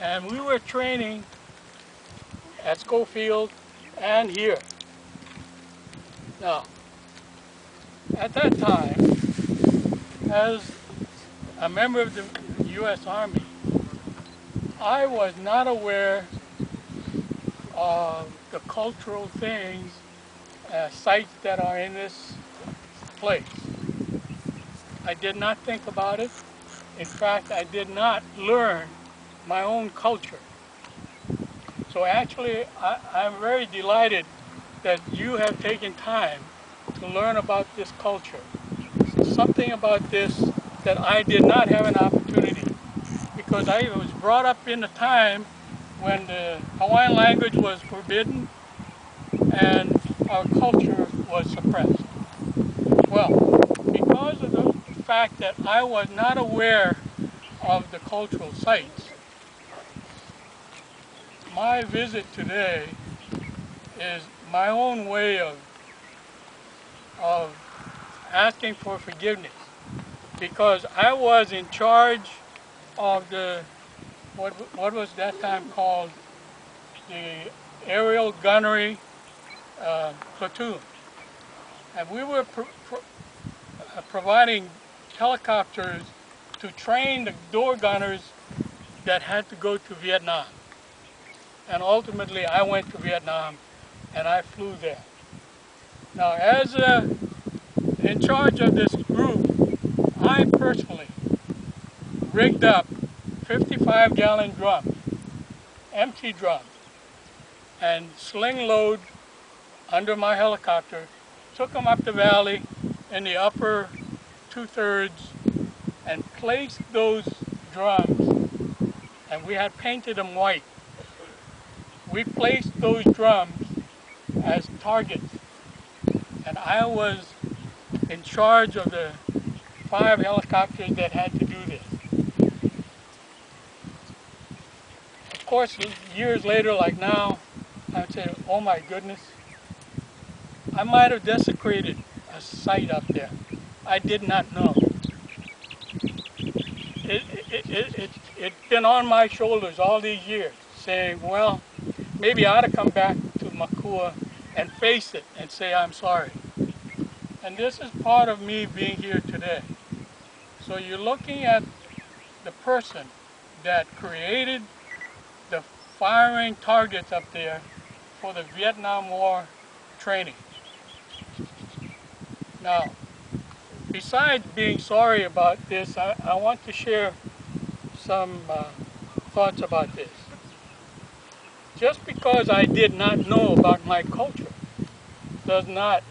and we were training at Schofield and here. Now, at that time, as a member of the U.S. Army, I was not aware of the cultural things, sites that are in this place. I did not think about it. In fact, I did not learn my own culture. So actually, I'm very delighted that you have taken time to learn about this culture. Something about this that I did not have an opportunity, because I was brought up in a time when the Hawaiian language was forbidden and our culture was suppressed. Well, because of the fact that I was not aware of the cultural sites, my visit today is my own way of asking for forgiveness, because I was in charge of the what was that time called the aerial gunnery platoon, and we were providing helicopters to train the door gunners that had to go to Vietnam. And ultimately, I went to Vietnam, and I flew there. Now, as in charge of this group, I personally rigged up 55-gallon drums, empty drums, and sling load under my helicopter, took them up the valley in the upper 2/3 and placed those drums, and we had painted them white. We placed those drums as targets, and I was in charge of the 5 helicopters that had to do this. Of course, years later, like now, I would say, oh my goodness, I might have desecrated a site up there. I did not know. It's been on my shoulders all these years, saying, well, maybe I ought to come back to Makua and face it and say I'm sorry. And this is part of me being here today. So you're looking at the person that created the firing targets up there for the Vietnam War training. Now, besides being sorry about this, I want to share some thoughts about this. Just because I did not know about my culture does not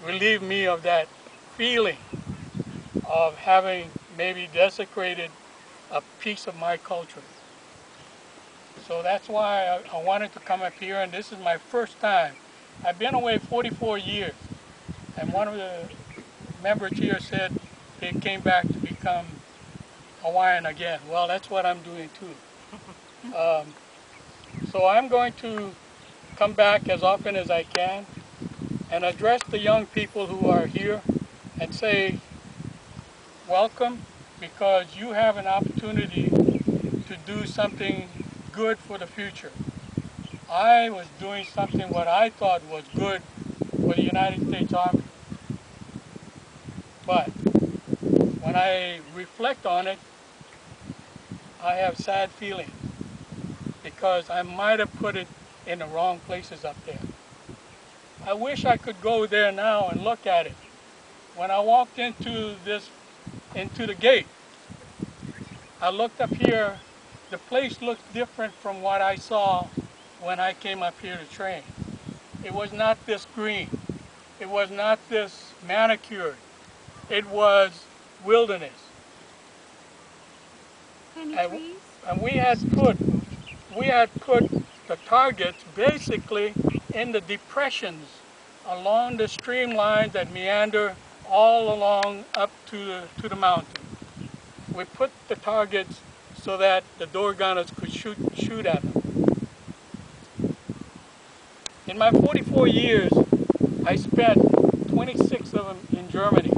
relieve me of that feeling of having maybe desecrated a piece of my culture. So that's why I wanted to come up here, and this is my first time. I've been away 44 years, and one of the members here said they came back to become Hawaiian again. Well, that's what I'm doing too. So I'm going to come back as often as I can and address the young people who are here and say, welcome, because you have an opportunity to do something good for the future. I was doing something what I thought was good for the United States Army. But when I reflect on it, I have sad feelings, because I might have put it in the wrong places up there. I wish I could go there now and look at it. When I walked into the gate, I looked up here. The place looked different from what I saw when I came up here to train. It was not this green. It was not this manicured. It was wilderness. And we had put the targets basically in the depressions along the streamlines that meander all along up to the mountain. We put the targets so that the door gunners could shoot at them. In my 44 years, I spent 26 of them in Germany.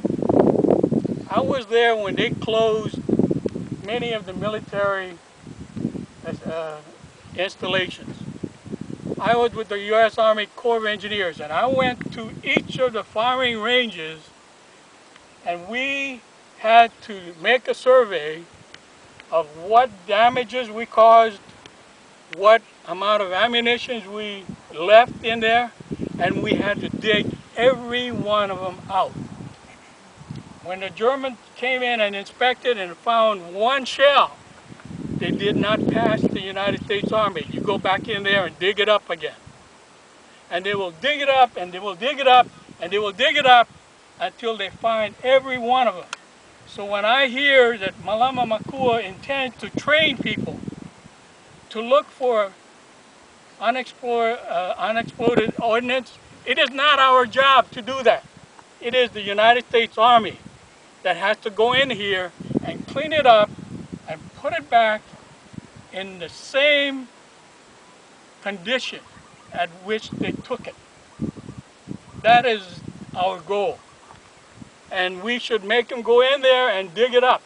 I was there when they closed many of the military installations. I was with the U.S. Army Corps of Engineers, and I went to each of the firing ranges, and we had to make a survey of what damages we caused, what amount of ammunition we left in there, and we had to dig every one of them out. When the Germans came in and inspected and found one shell, they did not pass the United States Army. You go back in there and dig it up again. And they will dig it up, and they will dig it up, and they will dig it up until they find every one of them. So when I hear that Malama Makua intends to train people to look for unexploded ordnance, it is not our job to do that. It is the United States Army that has to go in here and clean it up and put it back in the same condition at which they took it. That is our goal. And we should make them go in there and dig it up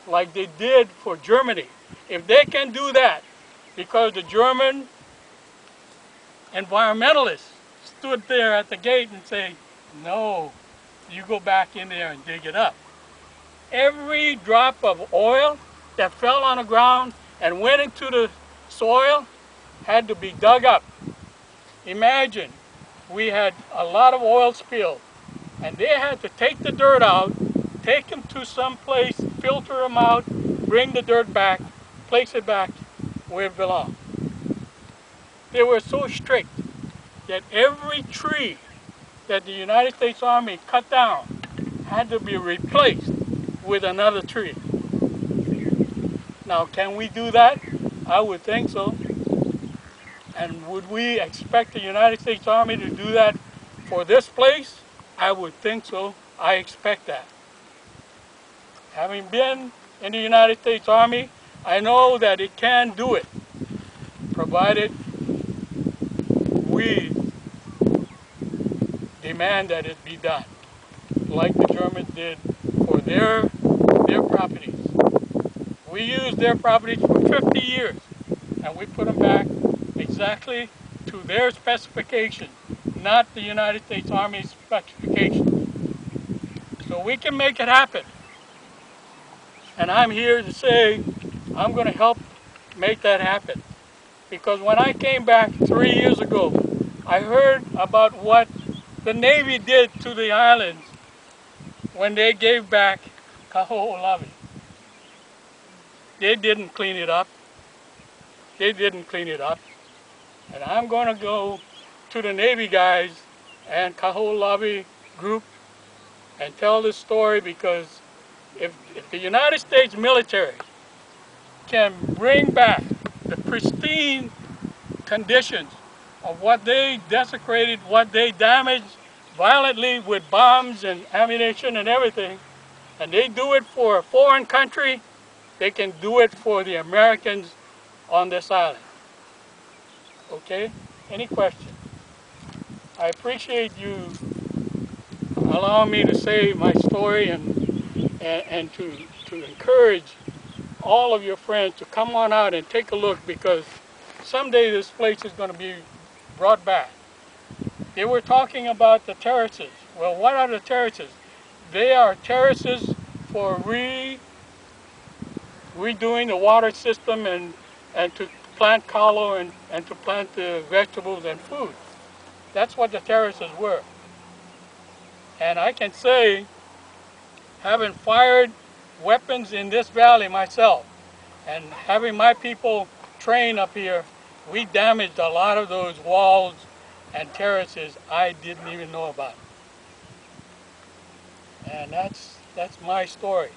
like they did for Germany. If they can do that, because the German environmentalists stood there at the gate and say, no, you go back in there and dig it up. Every drop of oil that fell on the ground and went into the soil had to be dug up. Imagine, we had a lot of oil spilled, and they had to take the dirt out, take them to some place, filter them out, bring the dirt back, place it back where it belonged. They were so strict that every tree that the United States Army cut down had to be replaced with another tree. Now, can we do that? I would think so. And would we expect the United States Army to do that for this place? I would think so. I expect that. Having been in the United States Army, I know that it can do it, provided we demand that it be done, like the Germans did for their properties. We used their properties for 50 years, and we put them back exactly to their specification, not the United States Army's specification. So we can make it happen. And I'm here to say I'm going to help make that happen. Because when I came back 3 years ago, I heard about what the Navy did to the islands when they gave back Kaho'olawe. They didn't clean it up. They didn't clean it up. And I'm going to go to the Navy guys and Kaho'olawe group and tell this story, because if the United States military can bring back the pristine conditions of what they desecrated, what they damaged violently with bombs and ammunition and everything, and they do it for a foreign country, they can do it for the Americans on this island. Okay? Any questions? I appreciate you allowing me to say my story and to encourage all of your friends to come on out and take a look, because someday this place is going to be brought back. They were talking about the terraces. Well, what are the terraces? They are terraces for redoing the water system and to plant kalo and to plant the vegetables and food. That's what the terraces were. And I can say, having fired weapons in this valley myself, and having my people train up here, we damaged a lot of those walls and terraces I didn't even know about. And that's my story.